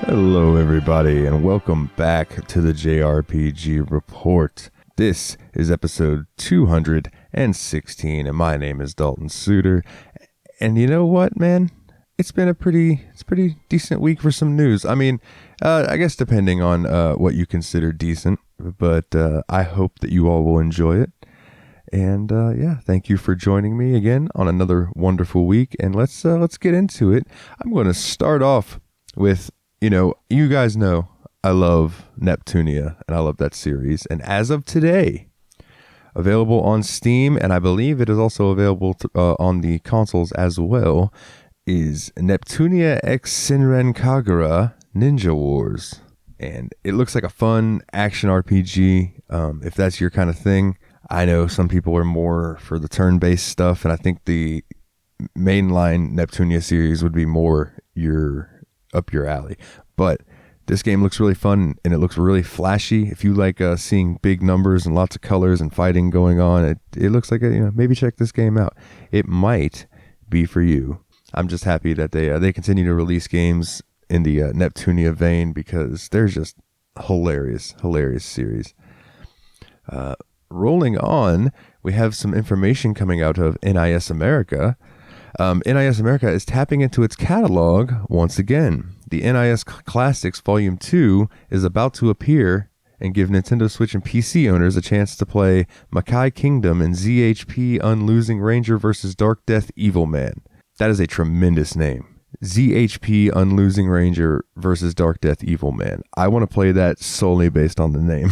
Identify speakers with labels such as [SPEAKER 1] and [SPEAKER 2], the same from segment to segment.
[SPEAKER 1] Hello everybody and welcome back to the JRPG Report. This is episode 216 and my name is Dalton Suter. And you know what, man? It's been a pretty decent week for some news. I mean, I guess depending on what you consider decent, but I hope that you all will enjoy it. And thank you for joining me again on another wonderful week. And let's get into it. I'm going to start off with, you guys know I love Neptunia and I love that series. And as of today, available on Steam, and I believe it is also available on the consoles as well, is Neptunia X Senran Kagura Ninja Wars. And it looks like a fun action RPG, if that's your kind of thing. I know some people are more for the turn-based stuff, and I think the mainline Neptunia series would be more up your alley. But this game looks really fun, and it looks really flashy. If you like seeing big numbers and lots of colors and fighting going on, it looks like maybe check this game out. It might be for you. I'm just happy that they continue to release games in the Neptunia vein because they're just hilarious series. Rolling on, we have some information coming out of NIS America. NIS America is tapping into its catalog once again. The NIS Classics Volume 2 is about to appear and give Nintendo Switch and PC owners a chance to play Makai Kingdom and ZHP Unlosing Ranger vs. Dark Death Evil Man. That is a tremendous name. ZHP Unlosing Ranger vs. Dark Death Evil Man. I want to play that solely based on the name.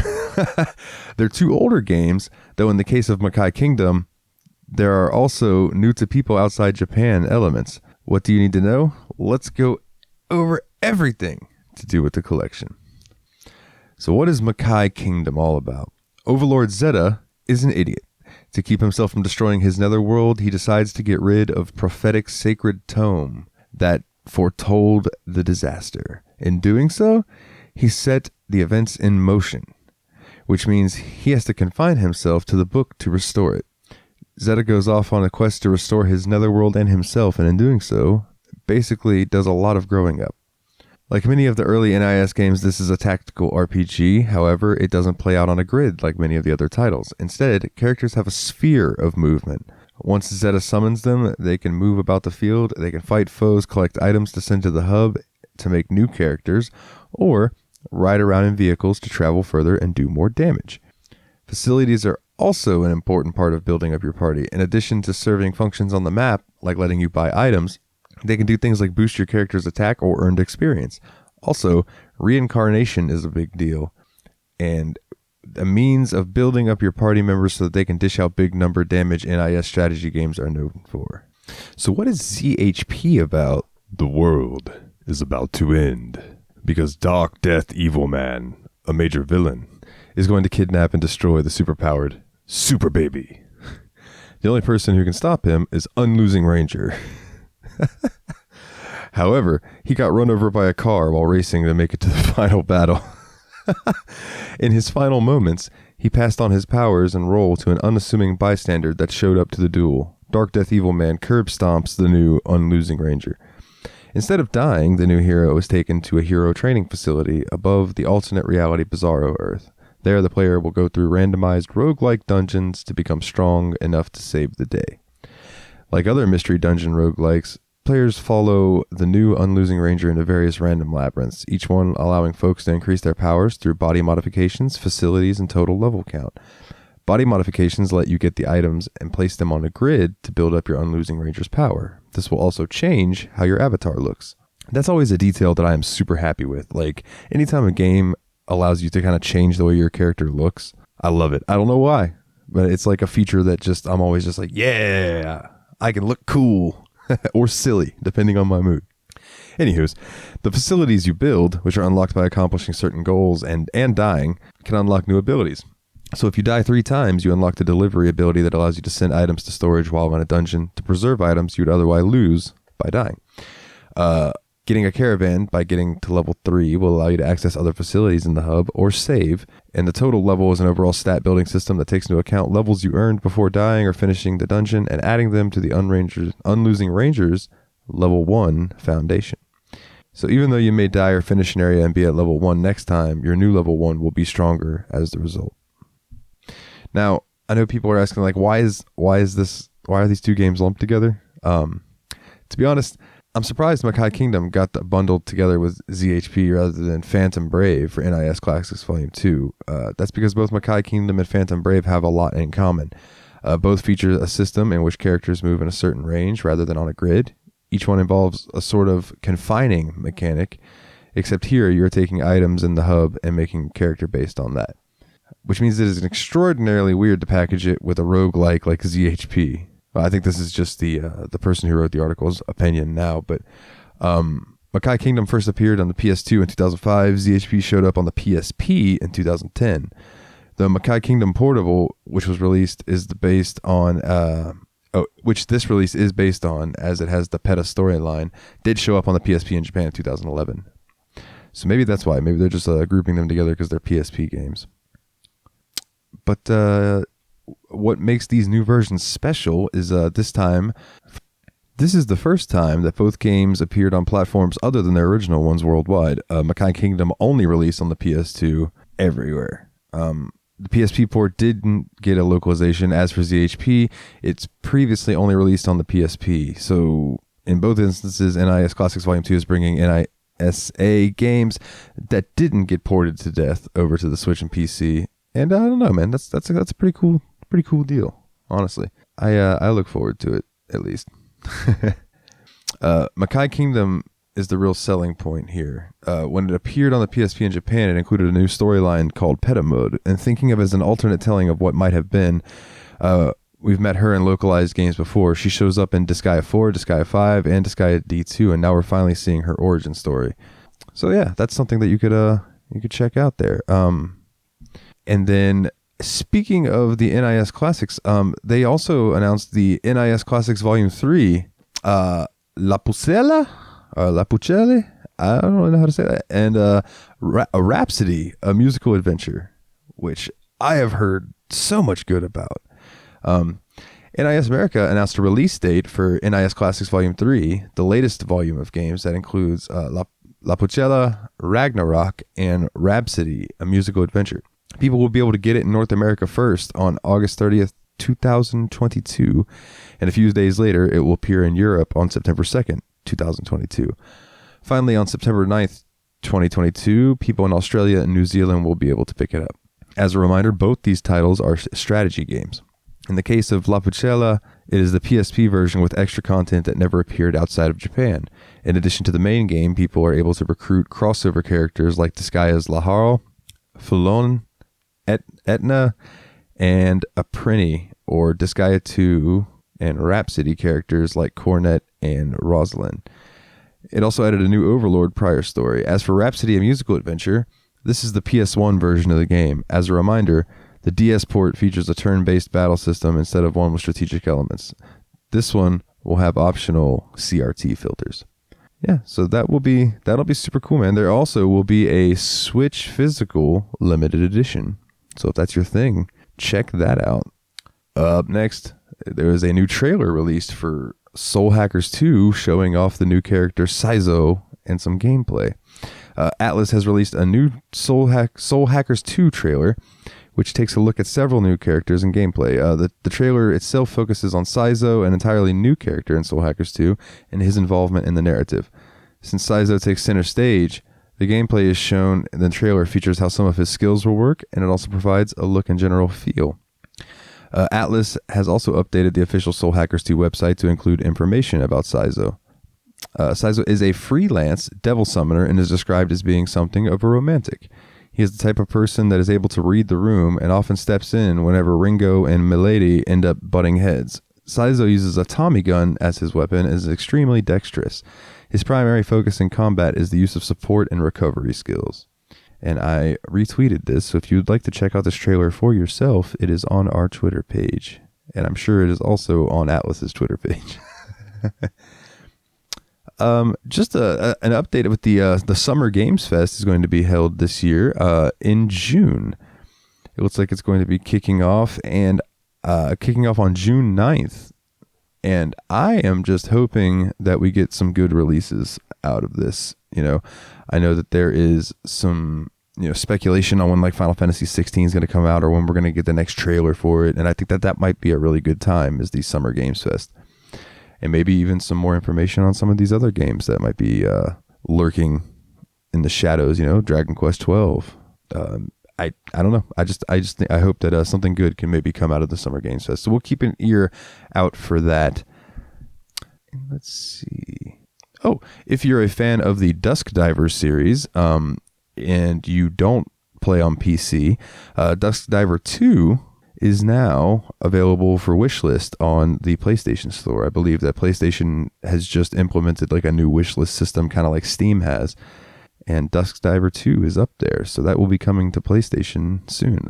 [SPEAKER 1] They're two older games, though in the case of Makai Kingdom, there are also new to people outside Japan elements. What do you need to know? Let's go over everything to do with the collection. So what is Makai Kingdom all about? Overlord Zeta is an idiot. To keep himself from destroying his netherworld, he decides to get rid of prophetic sacred tome that foretold the disaster. In doing so, he set the events in motion, which means he has to confine himself to the book to restore it. Zeta goes off on a quest to restore his netherworld and himself, and in doing so, basically does a lot of growing up. Like many of the early NIS games, this is a tactical RPG. However, it doesn't play out on a grid like many of the other titles. Instead, characters have a sphere of movement. Once Zeta summons them, they can move about the field, they can fight foes, collect items to send to the hub to make new characters, or ride around in vehicles to travel further and do more damage. Facilities are also an important part of building up your party. In addition to serving functions on the map, like letting you buy items, they can do things like boost your character's attack or earned experience. Also, reincarnation is a big deal, and a means of building up your party members so that they can dish out big number damage NIS strategy games are known for. So what is ZHP about? The world is about to end, because Dark Death Evil Man, a major villain, is going to kidnap and destroy the superpowered Super Baby. The only person who can stop him is Unlosing Ranger. However, he got run over by a car while racing to make it to the final battle. In his final moments, he passed on his powers and role to an unassuming bystander that showed up to the duel. Dark Death Evil Man curb stomps the new Unlosing Ranger. Instead of dying, the new hero is taken to a hero training facility above the alternate reality Bizarro Earth. There, the player will go through randomized roguelike dungeons to become strong enough to save the day. Like other mystery dungeon roguelikes, players follow the new Unlosing Ranger into various random labyrinths, each one allowing folks to increase their powers through body modifications, facilities, and total level count. Body modifications let you get the items and place them on a grid to build up your Unlosing Ranger's power. This will also change how your avatar looks. That's always a detail that I am super happy with. Like, anytime a game allows you to kind of change the way your character looks, I love it. I don't know why, but it's like a feature that I'm always just like, yeah, I can look cool or silly, depending on my mood. Anywho's, the facilities you build, which are unlocked by accomplishing certain goals and dying, can unlock new abilities. So if you die 3 times, you unlock the delivery ability that allows you to send items to storage while in a dungeon to preserve items you'd otherwise lose by dying. Getting a caravan by getting to level 3 will allow you to access other facilities in the hub or save, and the total level is an overall stat building system that takes into account levels you earned before dying or finishing the dungeon and adding them to the Unlosing Rangers level 1 foundation. So even though you may die or finish an area and be at level 1 next time, your new level 1 will be stronger as the result. Now, I know people are asking, like, why are these two games lumped together? To be honest, I'm surprised Makai Kingdom got bundled together with ZHP rather than Phantom Brave for NIS Classics Volume 2. That's because both Makai Kingdom and Phantom Brave have a lot in common. Both feature a system in which characters move in a certain range rather than on a grid. Each one involves a sort of confining mechanic, except here you're taking items in the hub and making a character based on that. Which means it is extraordinarily weird to package it with a roguelike like ZHP. I think this is just the person who wrote the article's opinion now, but Makai Kingdom first appeared on the PS2 in 2005. ZHP showed up on the PSP in 2010. The Makai Kingdom Portable, which was released, is based on, which this release is based on, as it has the PETA storyline, did show up on the PSP in Japan in 2011. So maybe that's why. Maybe they're just grouping them together because they're PSP games. But what makes these new versions special is this is the first time that both games appeared on platforms other than their original ones worldwide. Makai Kingdom only released on the PS2 everywhere. The PSP port didn't get a localization. As for ZHP, it's previously only released on the PSP. So in both instances, NIS Classics Volume 2 is bringing NISA games that didn't get ported to death over to the Switch and PC. And I don't know, man. That's a pretty cool deal. Honestly, I look forward to it at least. Makai Kingdom is the real selling point here. When it appeared on the PSP in Japan, it included a new storyline called PETA Mode, and thinking of it as an alternate telling of what might have been. We've met her in localized games before. She shows up in Disgaea 4, Disgaea 5, and Disgaea D2, and now we're finally seeing her origin story. So yeah, that's something that you could check out there. And then, speaking of the NIS Classics, they also announced the NIS Classics Volume 3, La Pucella, or La Pucelle, I don't really know how to say that, and a Rhapsody, a musical adventure, which I have heard so much good about. NIS America announced a release date for NIS Classics Volume 3, the latest volume of games that includes La Pucella, Ragnarok, and Rhapsody, a musical adventure. People will be able to get it in North America first on August 30th, 2022, and a few days later, it will appear in Europe on September 2nd, 2022. Finally, on September 9th, 2022, people in Australia and New Zealand will be able to pick it up. As a reminder, both these titles are strategy games. In the case of La Pucella, it is the PSP version with extra content that never appeared outside of Japan. In addition to the main game, people are able to recruit crossover characters like Disgaea's Lahar, Fulon, Etna, and Aprini, or Disgaea 2 and Rhapsody characters like Cornet and Rosalind. It also added a new Overlord prior story. As for Rhapsody, a musical adventure, this is the PS1 version of the game. As a reminder, the DS port features a turn-based battle system instead of one with strategic elements. This one will have optional CRT filters. Yeah, so that'll be super cool, man. There also will be a Switch physical limited edition. So if that's your thing, check that out. Up next, there is a new trailer released for Soul Hackers 2 showing off the new character Saizo and some gameplay. Atlas has released a new Soul Hackers 2 trailer, which takes a look at several new characters and gameplay. The trailer itself focuses on Saizo, an entirely new character in Soul Hackers 2, and his involvement in the narrative. Since Saizo takes center stage, the gameplay is shown, and the trailer features how some of his skills will work, and it also provides a look and general feel. Atlas has also updated the official Soul Hackers 2 website to include information about Saizo. Saizo is a freelance devil summoner and is described as being something of a romantic. He is the type of person that is able to read the room and often steps in whenever Ringo and Milady end up butting heads. Saizo uses a Tommy gun as his weapon and is extremely dexterous. His primary focus in combat is the use of support and recovery skills. And I retweeted this, so if you'd like to check out this trailer for yourself, it is on our Twitter page. And I'm sure it is also on Atlas's Twitter page. Just an update with the Summer Games Fest is going to be held this year in June. It looks like it's going to be kicking off on June 9th. And I am just hoping that we get some good releases out of this. I know that there is some speculation on when like Final Fantasy 16 is going to come out or when we're going to get the next trailer for it. And I think that might be a really good time is the Summer Games Fest. And maybe even some more information on some of these other games that might be lurking in the shadows, Dragon Quest 12. I don't know. I hope that something good can maybe come out of the Summer Games Fest. So we'll keep an ear out for that. And let's see. Oh, if you're a fan of the Dusk Diver series, and you don't play on PC, Dusk Diver 2 is now available for wishlist on the PlayStation Store. I believe that PlayStation has just implemented like a new wishlist system, kind of like Steam has, and Dusk Diver 2 is up there, so that will be coming to PlayStation soon.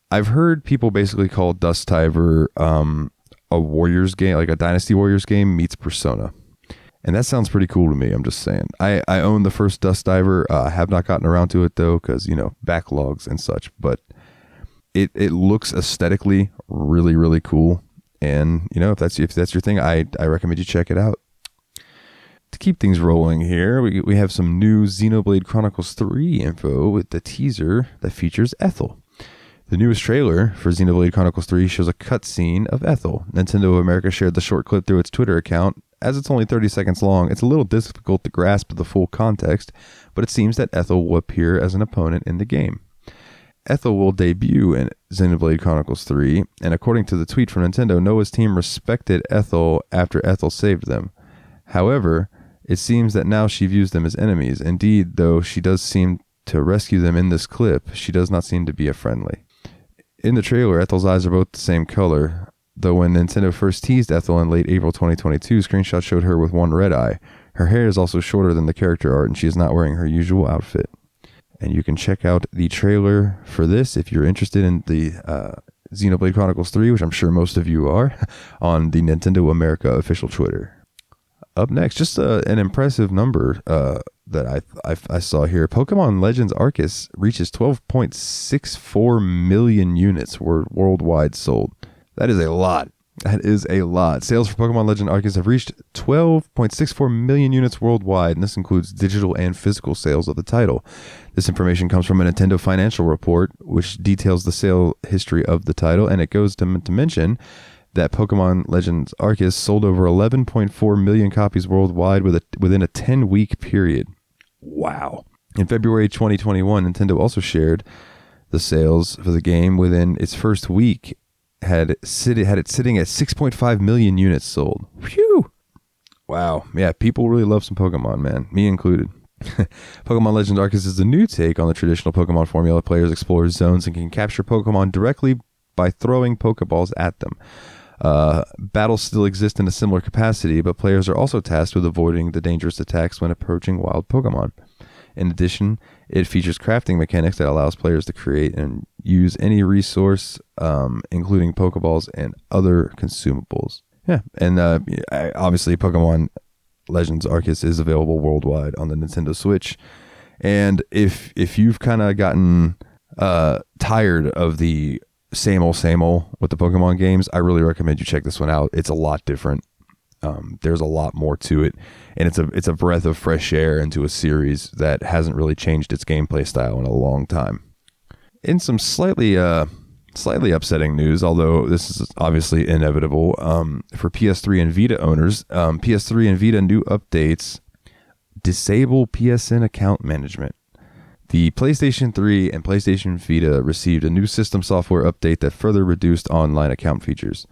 [SPEAKER 1] I've heard people basically call Dusk Diver a Warriors game, like a Dynasty Warriors game meets Persona. And that sounds pretty cool to me. I'm just saying. I own the first Dusk Diver. I have not gotten around to it though, because backlogs and such. But it looks aesthetically really, really cool. And if that's your thing, I recommend you check it out. To keep things rolling here, we have some new Xenoblade Chronicles 3 info with the teaser that features Ethel. The newest trailer for Xenoblade Chronicles 3 shows a cutscene of Ethel. Nintendo of America shared the short clip through its Twitter account. As it's only 30 seconds long, it's a little difficult to grasp the full context, but it seems that Ethel will appear as an opponent in the game. Ethel will debut in Xenoblade Chronicles 3, and according to the tweet from Nintendo, Noah's team respected Ethel after Ethel saved them. However, it seems that now she views them as enemies. Indeed, though she does seem to rescue them in this clip, she does not seem to be a friendly. In the trailer, Ethel's eyes are both the same color, though when Nintendo first teased Ethel in late April 2022, screenshots showed her with one red eye. Her hair is also shorter than the character art, and she is not wearing her usual outfit. And you can check out the trailer for this if you're interested in the Xenoblade Chronicles 3, which I'm sure most of you are, on the Nintendo America official Twitter. Up next, just an impressive number that I saw here. Pokemon Legends Arceus reaches 12.64 million units worldwide sold. That is a lot. That is a lot. Sales for Pokemon Legend Arceus have reached 12.64 million units worldwide, and this includes digital and physical sales of the title. This information comes from a Nintendo financial report, which details the sale history of the title, and it goes to mention that Pokemon Legends Arceus sold over 11.4 million copies worldwide within a 10-week period. Wow. In February 2021, Nintendo also shared the sales for the game within its first week had it sitting at 6.5 million units sold. Phew! Wow. Yeah, people really love some Pokemon, man. Me included. Pokemon Legends Arceus is a new take on the traditional Pokemon formula. Players explore zones and can capture Pokemon directly by throwing Pokeballs at them. Battles still exist in a similar capacity, but players are also tasked with avoiding the dangerous attacks when approaching wild Pokemon. In addition, it features crafting mechanics that allows players to create and use any resource, including Pokeballs and other consumables. Yeah, and obviously Pokemon Legends Arceus is available worldwide on the Nintendo Switch. And if you've kind of gotten tired of the same old with the Pokemon games, I really recommend you check this one out. It's a lot different. There's a lot more to it, and it's a breath of fresh air into a series that hasn't really changed its gameplay style in a long time. In some slightly upsetting news, although this is obviously inevitable, for PS3 and Vita owners, PS3 and Vita new updates disable PSN account management. The PlayStation 3 and PlayStation Vita received a new system software update that further reduced online account features.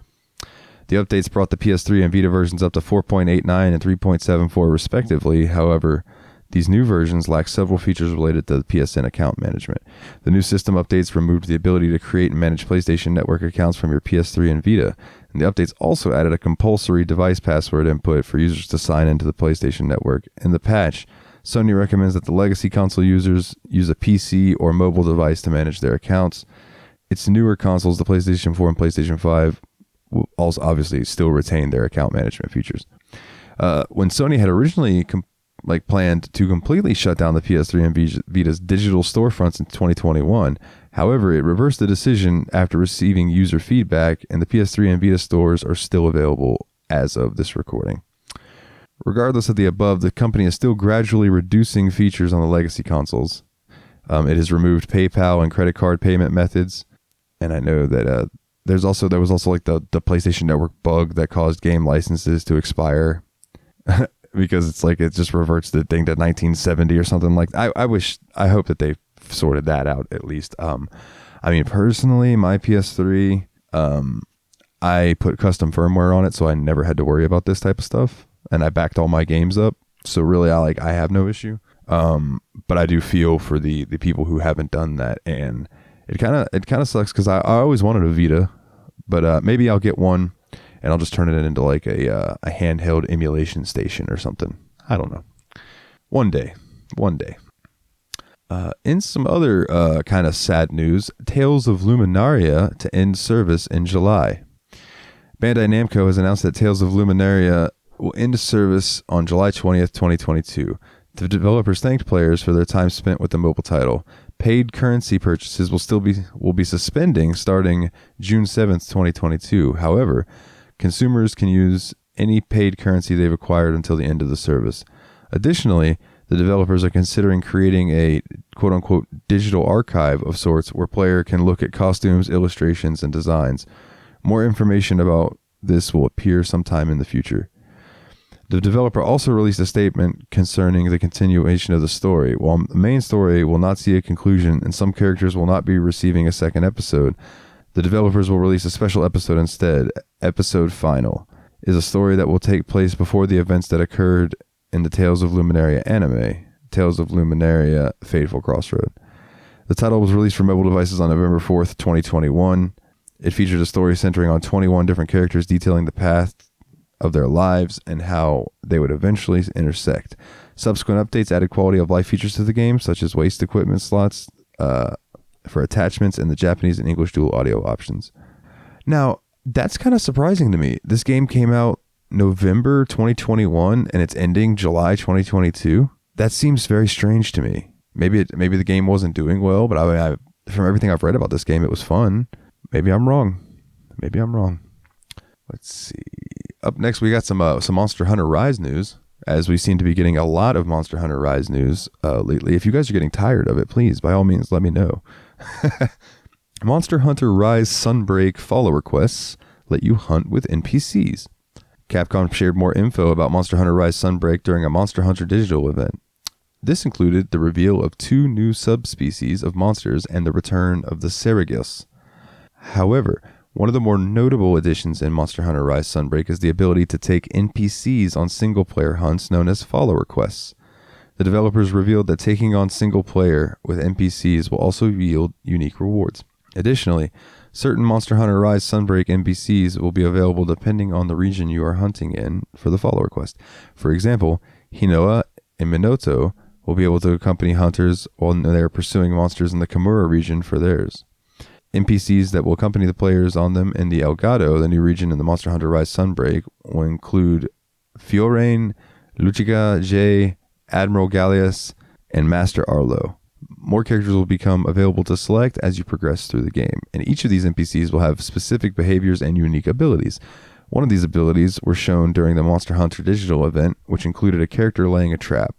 [SPEAKER 1] The updates brought the PS3 and Vita versions up to 4.89 and 3.74 respectively. However, these new versions lack several features related to the PSN account management. The new system updates removed the ability to create and manage PlayStation Network accounts from your PS3 and Vita. And the updates also added a compulsory device password input for users to sign into the PlayStation Network. In the patch, Sony recommends that the legacy console users use a PC or mobile device to manage their accounts. Its newer consoles, the PlayStation 4 and PlayStation 5, will also obviously still retain their account management features. When Sony had originally planned to completely shut down the PS3 and Vita's digital storefronts in 2021. However, it reversed the decision after receiving user feedback, and the PS3 and Vita stores are still available as of this recording. Regardless of the above, the company is still gradually reducing features on the legacy consoles. It has removed PayPal and credit card payment methods, and I know that there was also like the PlayStation Network bug that caused game licenses to expire. Because it's like it just reverts the thing to 1970 or something like that. I hope that they've sorted that out at least. I mean, personally, my PS3, I put custom firmware on it, so I never had to worry about this type of stuff, and I backed all my games up. So really, I have no issue. But I do feel for the people who haven't done that, and it kind of sucks because I always wanted a Vita, but maybe I'll get one. And I'll just turn it into like a handheld emulation station or something. I don't know. One day. In some other kind of sad news, Tales of Luminaria to end service in July. Bandai Namco has announced that Tales of Luminaria will end service on July 20th, 2022. The developers thanked players for their time spent with the mobile title. Paid currency purchases will be suspending starting June 7th, 2022. However, consumers can use any paid currency they've acquired until the end of the service. Additionally, the developers are considering creating a quote-unquote digital archive of sorts where player can look at costumes, illustrations, and designs. More information about this will appear sometime in the future. The developer also released a statement concerning the continuation of the story. While the main story will not see a conclusion and some characters will not be receiving a second episode, the developers will release a special episode instead. Episode Final is a story that will take place before the events that occurred in the Tales of Luminaria anime, Tales of Luminaria Fateful Crossroad. The title was released for mobile devices on November 4th, 2021. It featured a story centering on 21 different characters detailing the path of their lives and how they would eventually intersect. Subsequent updates added quality of life features to the game, such as waste equipment slots, for attachments and the Japanese and English dual audio options. Now, that's kind of surprising to me. This game came out November 2021 and it's ending July 2022. That seems very strange to me. Maybe the game wasn't doing well, but I from everything I've read about this game, it was fun. Maybe I'm wrong. Let's see. Up next, we got some Monster Hunter Rise news, as we seem to be getting a lot of Monster Hunter Rise news lately. If you guys are getting tired of it, please, by all means, let me know. Monster Hunter Rise Sunbreak follower quests let you hunt with NPCs. Capcom shared more info about Monster Hunter Rise Sunbreak during a Monster Hunter Digital event. This included the reveal of 2 new subspecies of monsters and the return of the Ceragos. However, one of the more notable additions in Monster Hunter Rise Sunbreak is the ability to take NPCs on single-player hunts known as follower quests. The developers revealed that taking on single-player with NPCs will also yield unique rewards. Additionally, certain Monster Hunter Rise Sunbreak NPCs will be available depending on the region you are hunting in for the follower quest. For example, Hinoa and Minoto will be able to accompany hunters while they are pursuing monsters in the Kamura region for theirs. NPCs that will accompany the players on them in the Elgato, the new region in the Monster Hunter Rise Sunbreak, will include Fiorane, Luchiga J, Admiral Gallius, and Master Arlo. More characters will become available to select as you progress through the game, and each of these NPCs will have specific behaviors and unique abilities. One of these abilities were shown during the Monster Hunter Digital event, which included a character laying a trap.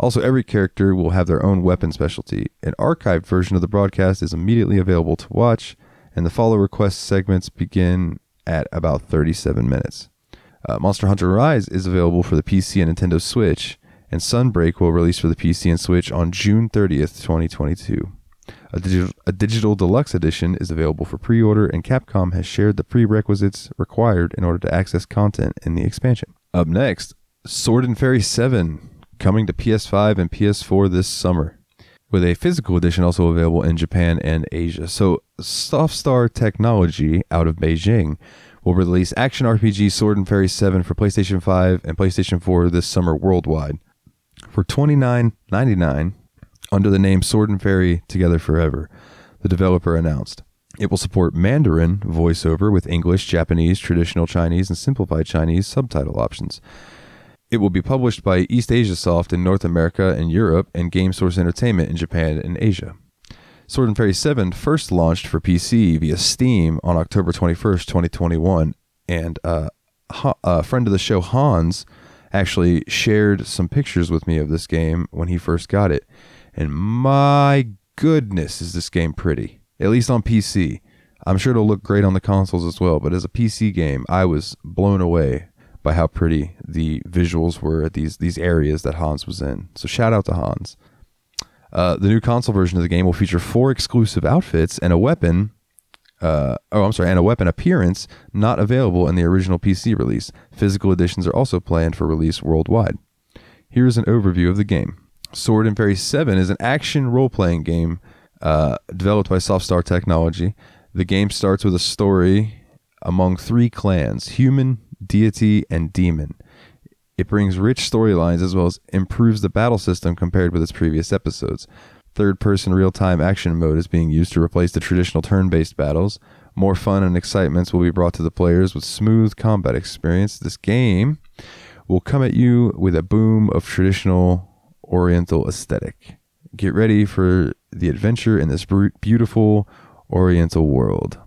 [SPEAKER 1] Also, every character will have their own weapon specialty. An archived version of the broadcast is immediately available to watch, and the follow request segments begin at about 37 minutes. Monster Hunter Rise is available for the PC and Nintendo Switch, and Sunbreak will release for the PC and Switch on June 30th, 2022. A digital deluxe edition is available for pre-order, and Capcom has shared the prerequisites required in order to access content in the expansion. Up next, Sword and Fairy 7, coming to PS5 and PS4 this summer, with a physical edition also available in Japan and Asia. So, Softstar Technology out of Beijing will release action RPG Sword and Fairy 7 for PlayStation 5 and PlayStation 4 this summer worldwide for $29.99 under the name Sword and Fairy Together Forever, the developer announced. It will support Mandarin voiceover with English, Japanese, traditional Chinese, and simplified Chinese subtitle options. It will be published by East Asia Soft in North America and Europe, and Game Source Entertainment in Japan and Asia. Sword and Fairy 7 first launched for PC via Steam on October 21st, 2021, and a friend of the show, Hans, actually shared some pictures with me of this game when he first got it. And my goodness, is this game pretty. At least on PC. I'm sure it'll look great on the consoles as well, but as a PC game, I was blown away by how pretty the visuals were at these areas that Hans was in. So shout out to Hans. The new console version of the game will feature 4 exclusive outfits and a weapon. And a weapon appearance not available in the original PC release. Physical editions are also planned for release worldwide. Here's an overview of the game. Sword and Fairy 7 is an action role-playing game developed by Softstar Technology. The game starts with a story among 3 clans: human, deity, and demon. It brings rich storylines as well as improves the battle system compared with its previous episodes. Third-person real-time action mode is being used to replace the traditional turn-based battles. More fun and excitements will be brought to the players with smooth combat experience. This game will come at you with a boom of traditional Oriental aesthetic. Get ready for the adventure in this beautiful Oriental world.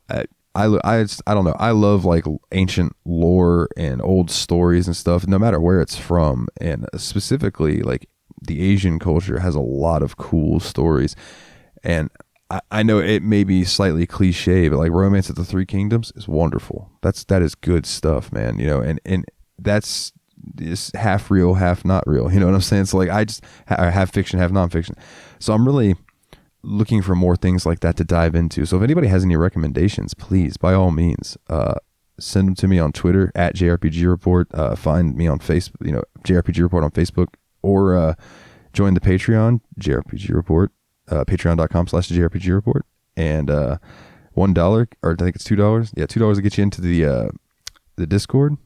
[SPEAKER 1] I don't know. I love like ancient lore and old stories and stuff, no matter where it's from, and specifically like the Asian culture has a lot of cool stories. And I know it may be slightly cliche, but like Romance of the Three Kingdoms is wonderful. That is good stuff, man. You know, and that's just half real, half not real. You know what I'm saying? So like I just have fiction, have nonfiction. So I'm really looking for more things like that to dive into. So if anybody has any recommendations, please, by all means, send them to me on Twitter at JRPG Report. Find me on Facebook, JRPG Report on Facebook, or join the Patreon, JRPG Report, patreon.com/JRPG Report, and $1, or I think it's $2. Yeah, $2 to get you into the Discord,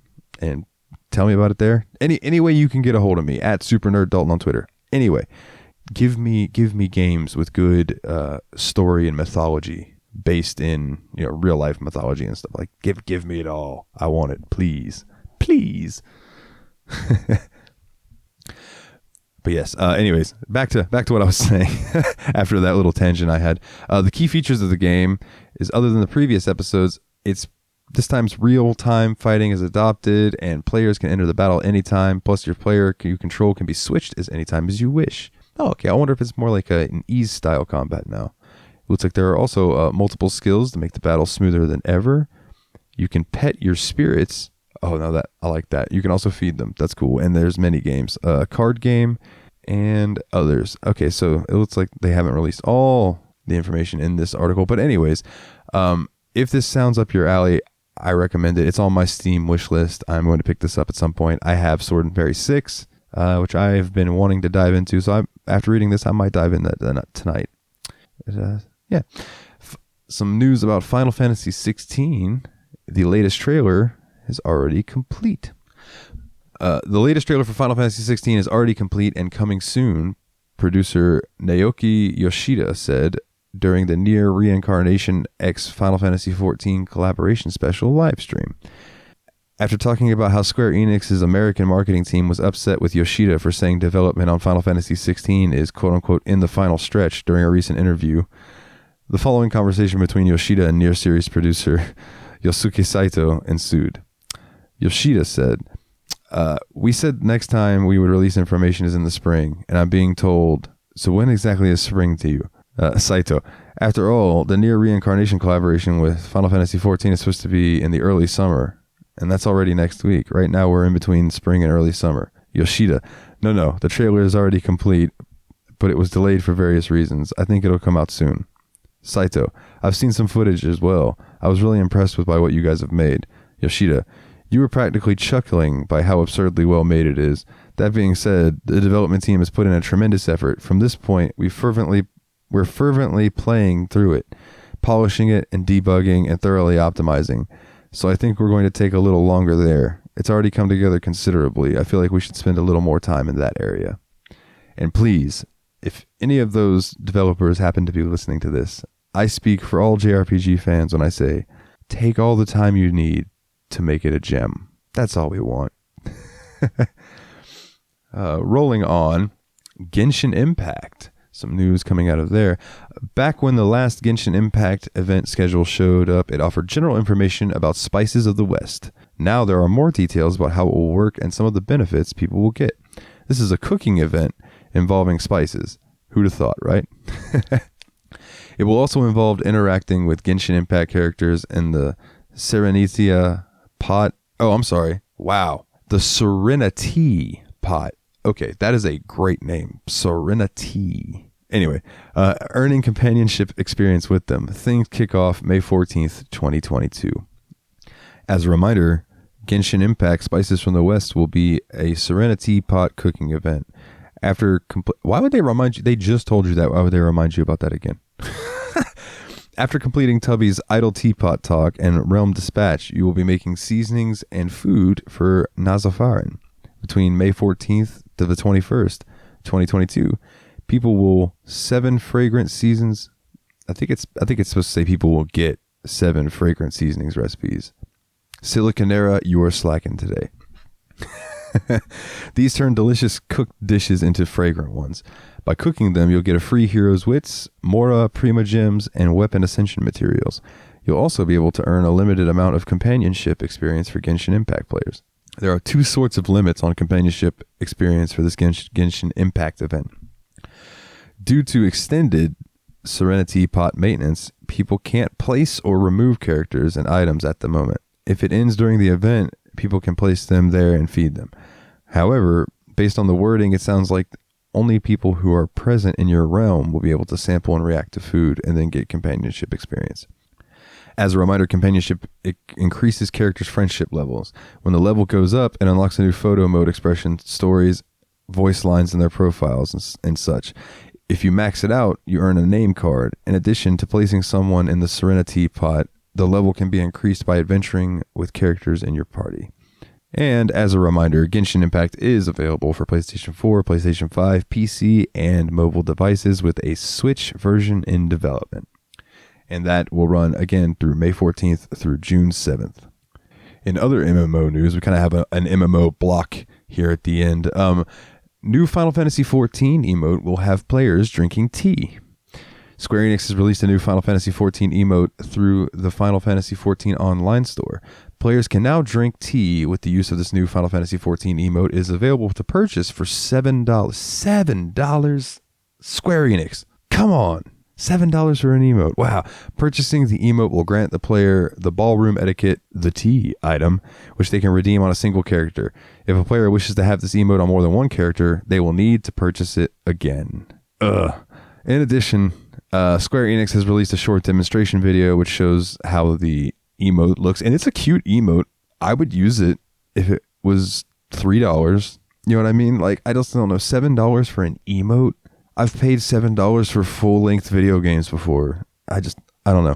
[SPEAKER 1] and tell me about it there. Any way you can get a hold of me at Super Nerd Dalton on Twitter. Anyway, give me games with good story and mythology based in real life mythology and stuff. Like give me it all. I want it, please. But yes, anyways, back to what I was saying after that little tangent I had. The key features of the game is, other than the previous episodes, this time's real-time fighting is adopted, and players can enter the battle anytime. Plus, your player you control can be switched as anytime as you wish. Oh, okay. I wonder if it's more like an ease-style combat now. It looks like there are also multiple skills to make the battle smoother than ever. You can pet your spirits. Oh, no, I like that. You can also feed them. That's cool. And there's many games. A card game and others. Okay, so it looks like they haven't released all the information in this article. But anyways, if this sounds up your alley, I recommend it. It's on my Steam wish list. I'm going to pick this up at some point. I have Sword and Fairy 6, which I've been wanting to dive into. So after reading this, I might dive in that tonight. Yeah. Some news about Final Fantasy 16. The latest trailer is already complete. The latest trailer for Final Fantasy 16 is already complete and coming soon, producer Naoki Yoshida said during the Nier Reincarnation X Final Fantasy 14 collaboration special livestream. After talking about how Square Enix's American marketing team was upset with Yoshida for saying development on Final Fantasy 16 is quote-unquote in the final stretch during a recent interview, the following conversation between Yoshida and Nier series producer Yosuke Saito ensued. Yoshida said, we said next time we would release information is in the spring, and I'm being told, so when exactly is spring to you? Saito, after all, the Nier Reincarnation collaboration with Final Fantasy 14 is supposed to be in the early summer, and that's already next week. Right now we're in between spring and early summer. Yoshida, no, the trailer is already complete, but it was delayed for various reasons. I think it'll come out soon. Saito, I've seen some footage as well. I was really impressed by what you guys have made. Yoshida, you were practically chuckling by how absurdly well made it is. That being said, the development team has put in a tremendous effort. From this point, we're fervently playing through it, polishing it and debugging and thoroughly optimizing. So I think we're going to take a little longer there. It's already come together considerably. I feel like we should spend a little more time in that area. And please, if any of those developers happen to be listening to this, I speak for all JRPG fans when I say, take all the time you need to make it a gem. That's all we want. Rolling on, Genshin Impact. Some news coming out of there. Back when the last Genshin Impact event schedule showed up, it offered general information about spices of the West. Now there are more details about how it will work and some of the benefits people will get. This is a cooking event involving spices. Who'd have thought, right? It will also involve interacting with Genshin Impact characters and the Serenitia pot. Oh, I'm sorry. Wow. The Serenity pot. Okay, that is a great name. Serenity. Anyway, earning companionship experience with them. Things kick off May 14th, 2022. As a reminder, Genshin Impact Spices from the West will be a Serenity pot cooking event. Why would they remind you? They just told you that. Why would they remind you about that again? After completing Tubby's Idle Teapot Talk and Realm Dispatch, you will be making seasonings and food for Nazafarin. Between May 14th to the 21st, 2022, people will 7 fragrant seasons. I think it's supposed to say people will get 7 fragrant seasonings recipes. Siliconera, you are slacking today. These turn delicious cooked dishes into fragrant ones. By cooking them, you'll get a free Hero's Wits, Mora Prima Gems, and Weapon Ascension materials. You'll also be able to earn a limited amount of companionship experience for Genshin Impact players. There are 2 sorts of limits on companionship experience for this Genshin Impact event. Due to extended Serenity pot maintenance, people can't place or remove characters and items at the moment. If it ends during the event, people can place them there and feed them. However, based on the wording, it sounds like only people who are present in your realm will be able to sample and react to food and then get companionship experience. As a reminder, companionship increases characters' friendship levels. When the level goes up, it unlocks a new photo mode expression, stories, voice lines in their profiles, and such. If you max it out, you earn a name card. In addition to placing someone in the Serenity pot, the level can be increased by adventuring with characters in your party. And as a reminder, Genshin Impact is available for PlayStation 4, PlayStation 5, PC, and mobile devices with a Switch version in development. And that will run again through May 14th through June 7th. In other MMO news, we kind of have an MMO block here at the end. New Final Fantasy XIV emote will have players drinking tea. Square Enix has released a new Final Fantasy XIV emote through the Final Fantasy XIV online store. Players can now drink tea with the use of this new Final Fantasy XIV emote. It is available to purchase for $7. $7? Square Enix. Come on. $7 for an emote. Wow. Purchasing the emote will grant the player the ballroom etiquette, the tea item, which they can redeem on a single character. If a player wishes to have this emote on more than one character, they will need to purchase it again. In addition, Square Enix has released a short demonstration video which shows how the emote looks, and it's a cute emote. I would use it if it was $3. You know what I mean? Like, I just don't know. $7 for an emote? I've paid $7 for full-length video games before. I don't know.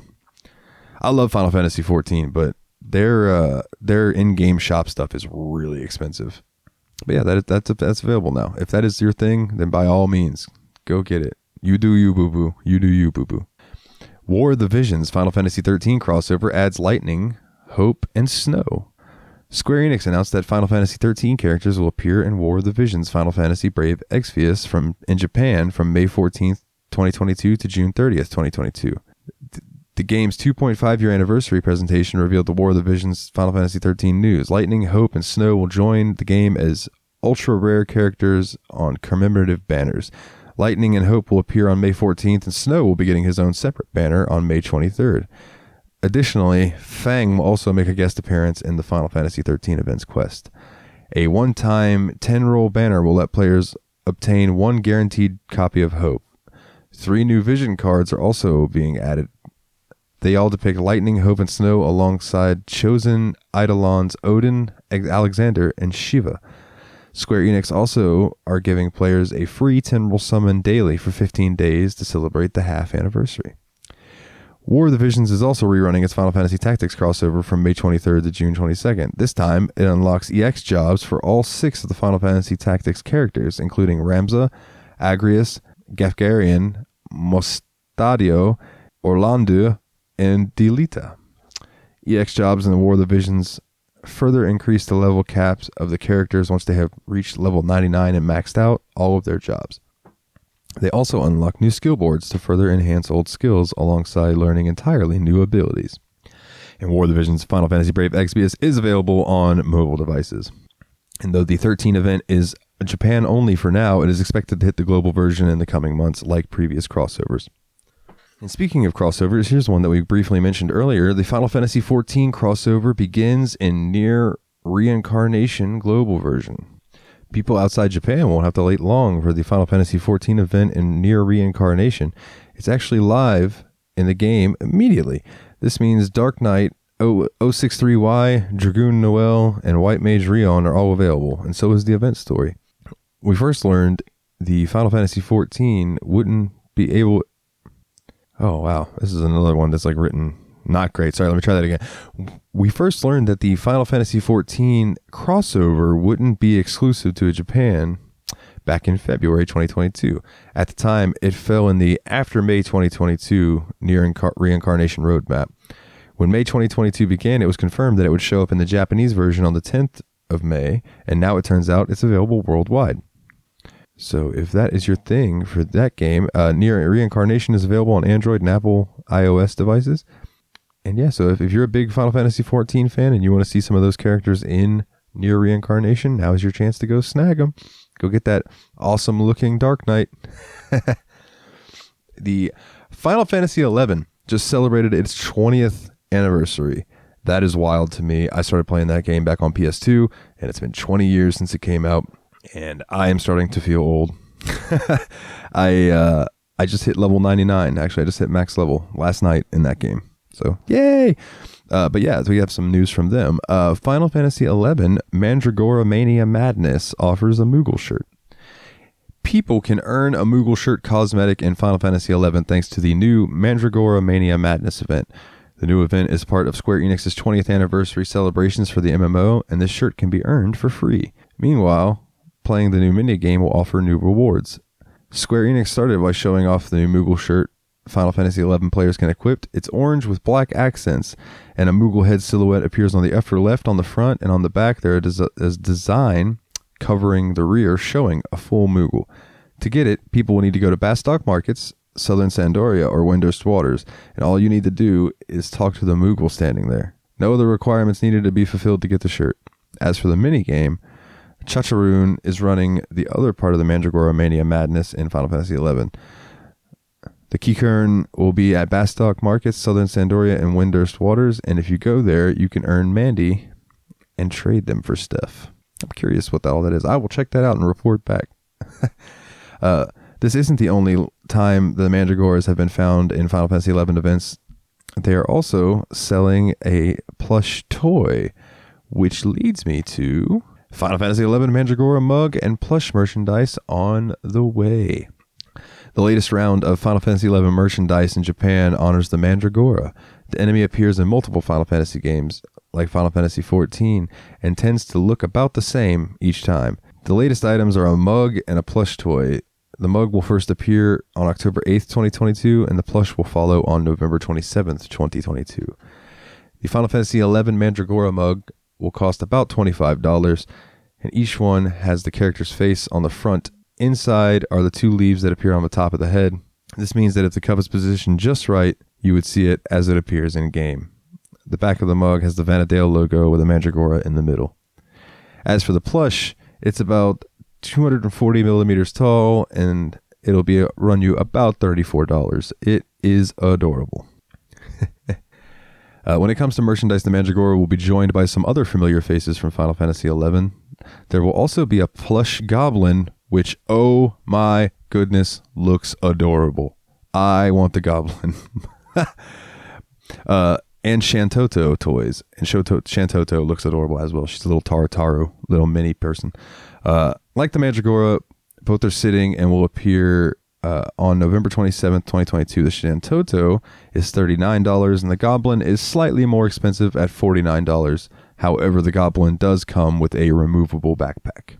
[SPEAKER 1] I love Final Fantasy XIV, but their in-game shop stuff is really expensive. But yeah, that's available now. If that is your thing, then by all means, go get it. You do you, boo-boo. You do you, boo-boo. War of the Visions Final Fantasy XIII crossover adds lightning, hope, and snow. Square Enix announced that Final Fantasy XIII characters will appear in War of the Visions Final Fantasy Brave Exvius in Japan from May 14th, 2022 to June 30th, 2022. The game's 2.5-year anniversary presentation revealed the War of the Visions Final Fantasy XIII news. Lightning, Hope, and Snow will join the game as ultra-rare characters on commemorative banners. Lightning and Hope will appear on May 14th, and Snow will be getting his own separate banner on May 23rd. Additionally, Fang will also make a guest appearance in the Final Fantasy XIII event's quest. A one-time 10-roll banner will let players obtain one guaranteed copy of Hope. 3 new vision cards are also being added. They all depict Lightning, Hope, and Snow alongside chosen Eidolons Odin, Alexander, and Shiva. Square Enix also are giving players a free 10-roll summon daily for 15 days to celebrate the half anniversary. War of the Visions is also rerunning its Final Fantasy Tactics crossover from May 23rd to June 22nd. This time, it unlocks EX jobs for all 6 of the Final Fantasy Tactics characters, including Ramza, Agrius, Gafgarian, Mostadio, Orlando, and Delita. EX jobs in the War of the Visions further increase the level caps of the characters once they have reached level 99 and maxed out all of their jobs. They also unlock new skill boards to further enhance old skills alongside learning entirely new abilities. And War of the Visions Final Fantasy Brave Exvius is available on mobile devices. And though the 13 event is Japan only for now, it is expected to hit the global version in the coming months like previous crossovers. And speaking of crossovers, here's one that we briefly mentioned earlier. The Final Fantasy XIV crossover begins in Near Reincarnation global version. People outside Japan won't have to wait long for the Final Fantasy XIV event in Near Reincarnation. It's actually live in the game immediately. This means Dark Knight, 063Y, Dragoon Noel, and White Mage Rion are all available, and so is the event story. We first learned the Final Fantasy XIV wouldn't be able... Oh, wow. This is another one that's like written not great. Sorry, let me try that again. We first learned that the Final Fantasy XIV crossover wouldn't be exclusive to Japan back in February 2022. At the time, it fell in the after May 2022 Near Reincarnation roadmap. When May 2022 began, it was confirmed that it would show up in the Japanese version on the 10th of May, and now it turns out it's available worldwide. So if that is your thing for that game, Near Reincarnation is available on Android and Apple iOS devices. And yeah, so if you're a big Final Fantasy XIV fan and you want to see some of those characters in Near Reincarnation, now is your chance to go snag them. Go get that awesome looking Dark Knight. The Final Fantasy XI just celebrated its 20th anniversary. That is wild to me. I started playing that game back on PS2, and it's been 20 years since it came out, and I am starting to feel old. I just hit level 99. Actually, I just hit max level last night in that game. So, yay! But yeah, so we have some news from them. Final Fantasy XI Mandragora Mania Madness offers a Moogle shirt. People can earn a Moogle shirt cosmetic in Final Fantasy XI thanks to the new Mandragora Mania Madness event. The new event is part of Square Enix's 20th anniversary celebrations for the MMO, and this shirt can be earned for free. Meanwhile, playing the new minigame will offer new rewards. Square Enix started by showing off the new Moogle shirt Final Fantasy XI players can equip. It's orange with black accents, and a Moogle head silhouette appears on the upper left, on the front, and on the back there is design covering the rear showing a full Moogle. To get it, people will need to go to Bastock Markets, Southern Sandoria, or Windurst Waters, and all you need to do is talk to the Moogle standing there. No other requirements needed to be fulfilled to get the shirt. As for the minigame, Chacharoon is running the other part of the Mandragora Mania Madness in Final Fantasy XI. The Keycurn will be at Bastock Markets, Southern Sandoria, and Windurst Waters, and if you go there, you can earn Mandy and trade them for stuff. I'm curious what all that is. I will check that out and report back. This isn't the only time the Mandragoras have been found in Final Fantasy XI events. They are also selling a plush toy, which leads me to Final Fantasy XI Mandragora mug and plush merchandise on the way. The latest round of Final Fantasy XI merchandise in Japan honors the Mandragora. The enemy appears in multiple Final Fantasy games, like Final Fantasy XIV, and tends to look about the same each time. The latest items are a mug and a plush toy. The mug will first appear on October 8th, 2022, and the plush will follow on November 27th, 2022. The Final Fantasy XI Mandragora mug will cost about $25, and each one has the character's face on the front. Inside are the two leaves that appear on the top of the head. This means that if the cup is positioned just right, you would see it as it appears in-game. The back of the mug has the Vanadale logo with a Mandragora in the middle. As for the plush, it's about 240 millimeters tall, and it'll run you about $34. It is adorable. When it comes to merchandise, the Mandragora will be joined by some other familiar faces from Final Fantasy XI. There will also be a plush goblin, which, oh my goodness, looks adorable. I want the goblin. And Shantoto toys. And Shantoto looks adorable as well. She's a little Tarotaro, little mini person. Like the Mandragora, both are sitting and will appear on November 27th, 2022. The Shantoto is $39, and the Goblin is slightly more expensive at $49. However, the Goblin does come with a removable backpack.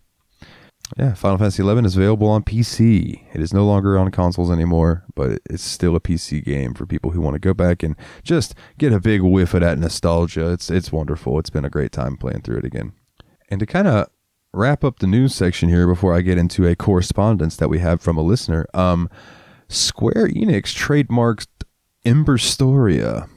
[SPEAKER 1] Yeah, Final Fantasy 11 is available on PC. It is no longer on consoles anymore, but it's still a PC game for people who want to go back and just get a big whiff of that nostalgia. It's wonderful. It's been a great time playing through it again. And to kind of wrap up the news section here before I get into a correspondence that we have from a listener, Square Enix trademarked Emberstoria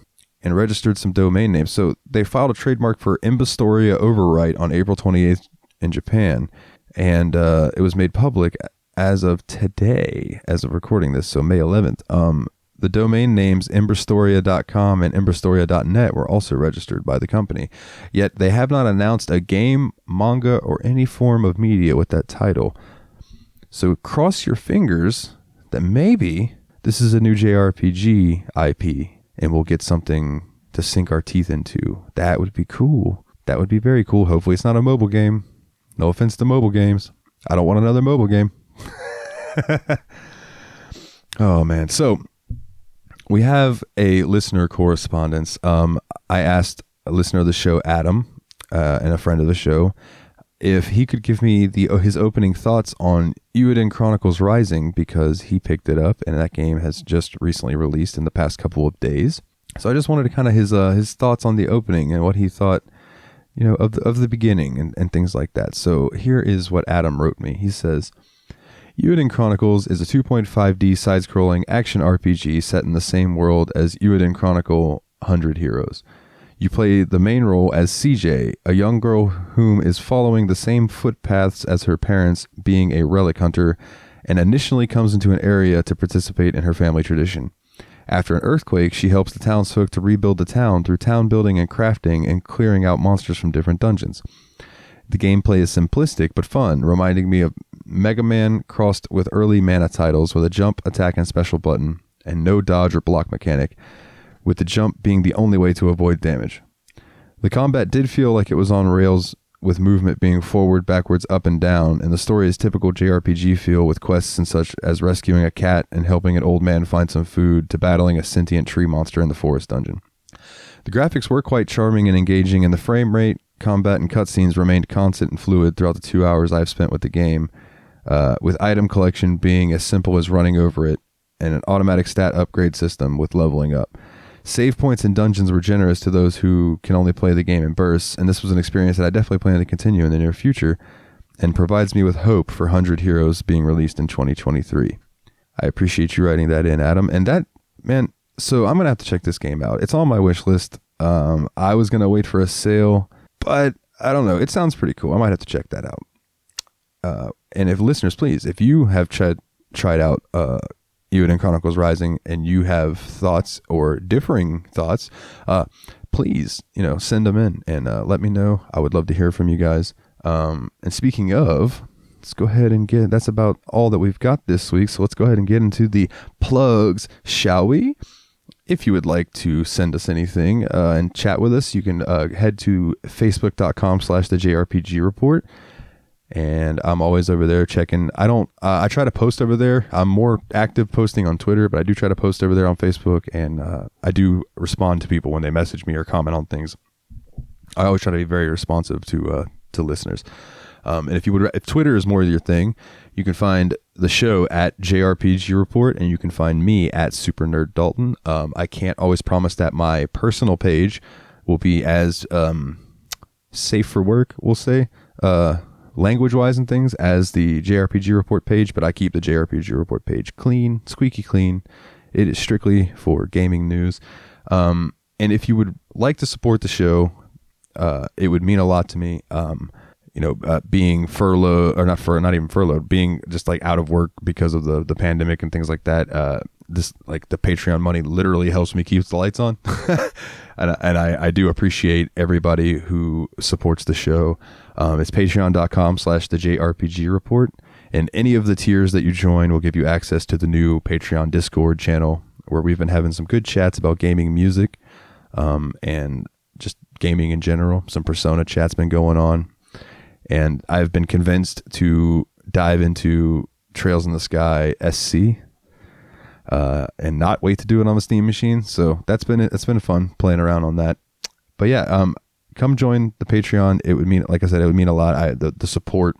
[SPEAKER 1] and registered some domain names. So they filed a trademark for Emberstoria Overwrite on April 28th in Japan. And it was made public as of today, as of recording this, so May 11th. The domain names emberstoria.com and emberstoria.net were also registered by the company. Yet they have not announced a game, manga, or any form of media with that title. So cross your fingers that maybe this is a new JRPG IP and we'll get something to sink our teeth into. That would be cool. That would be very cool. Hopefully it's not a mobile game. No offense to mobile games. I don't want another mobile game. Oh, man. So we have a listener correspondence. I asked a listener of the show, Adam, and a friend of the show, if he could give me his opening thoughts on Eiyuden Chronicles Rising, because he picked it up and that game has just recently released in the past couple of days. So I just wanted to kind of his thoughts on the opening and what he thought, of the beginning and things like that. So here is what Adam wrote me. He says, Eiyuden Chronicles is a 2.5D side-scrolling action RPG set in the same world as Eiyuden Chronicle 100 Heroes. You play the main role as CJ, a young girl whom is following the same footpaths as her parents, being a relic hunter, and initially comes into an area to participate in her family tradition. After an earthquake, she helps the townsfolk to rebuild the town through town building and crafting and clearing out monsters from different dungeons. The gameplay is simplistic but fun, reminding me of Mega Man crossed with early Mana titles with a jump, attack, and special button, and no dodge or block mechanic, with the jump being the only way to avoid damage. The combat did feel like it was on rails, with movement being forward, backwards, up, and down, and the story is typical JRPG feel with quests and such as rescuing a cat and helping an old man find some food to battling a sentient tree monster in the forest dungeon. The graphics were quite charming and engaging, and the frame rate, combat, and cutscenes remained constant and fluid throughout the 2 hours I've spent with the game, with item collection being as simple as running over it, and an automatic stat upgrade system with leveling up. Save points and dungeons were generous to those who can only play the game in bursts, and this was an experience that I definitely plan to continue in the near future, and provides me with hope for 100 Heroes being released in 2023. I appreciate you writing that in, Adam. And that, man, so I'm going to have to check this game out. It's on my wish list. I was going to wait for a sale, but I don't know. It sounds pretty cool. I might have to check that out. And if listeners, please, if you have tried out Eiyuden Chronicles Rising and you have thoughts or differing thoughts, please, send them in and let me know. I would love to hear from you guys. And speaking of, let's go ahead and that's about all that we've got this week. So let's go ahead and get into the plugs, shall we? If you would like to send us anything and chat with us, you can head to facebook.com/the JRPG Report. And I'm always over there checking. I try to post over there. I'm more active posting on Twitter, but I do try to post over there on Facebook, and I do respond to people when they message me or comment on things. I always try to be very responsive to listeners. And if Twitter is more your thing, you can find the show at JRPG Report, and you can find me at Super Nerd Dalton. I can't always promise that my personal page will be as safe for work, we'll say, language-wise and things, as the JRPG Report page, but I keep the JRPG Report page clean, squeaky clean. It is strictly for gaming news. And if you would like to support the show, it would mean a lot to me. Being furloughed, or not even furloughed, being just like out of work because of the pandemic and things like that. The Patreon money literally helps me keep the lights on. And I do appreciate everybody who supports the show. It's patreon.com/the JRPG Report. And any of the tiers that you join will give you access to the new Patreon Discord channel, where we've been having some good chats about gaming, music, and just gaming in general. Some Persona chat's been going on. And I've been convinced to dive into Trails in the Sky SC and not wait to do it on the Steam machine. So that's been fun playing around on that. But yeah, come join the Patreon. It would mean, like I said, it would mean a lot. The support,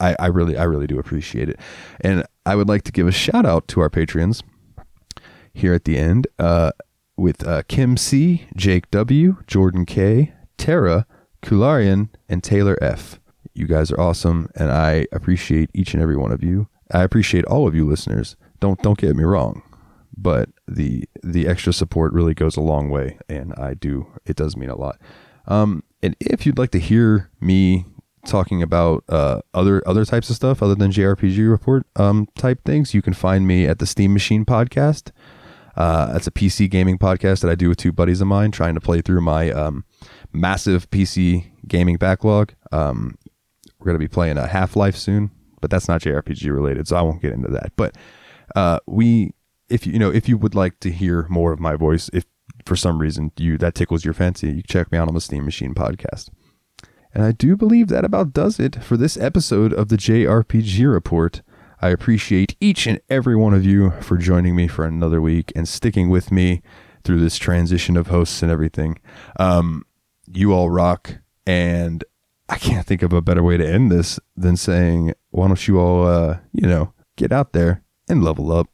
[SPEAKER 1] I really do appreciate it. And I would like to give a shout out to our Patreons here at the end, with Kim C, Jake W, Jordan K, Tara, Kularian, and Taylor F. You guys are awesome, and I appreciate each and every one of you. I appreciate all of you listeners. Don't get me wrong, but the extra support really goes a long way, and it does mean a lot. And if you'd like to hear me talking about other types of stuff other than JRPG report type things, you can find me at the Steam Machine podcast. That's a PC gaming podcast that I do with two buddies of mine, trying to play through my massive PC gaming backlog. We're going to be playing a Half-Life soon, but that's not JRPG related, so I won't get into that. But if you would like to hear more of my voice, if for some reason that tickles your fancy, you can check me out on the Steam Machine podcast. And I do believe that about does it for this episode of the JRPG Report. I appreciate each and every one of you for joining me for another week and sticking with me through this transition of hosts and everything. You all rock, and I can't think of a better way to end this than saying, why don't you all, get out there and level up.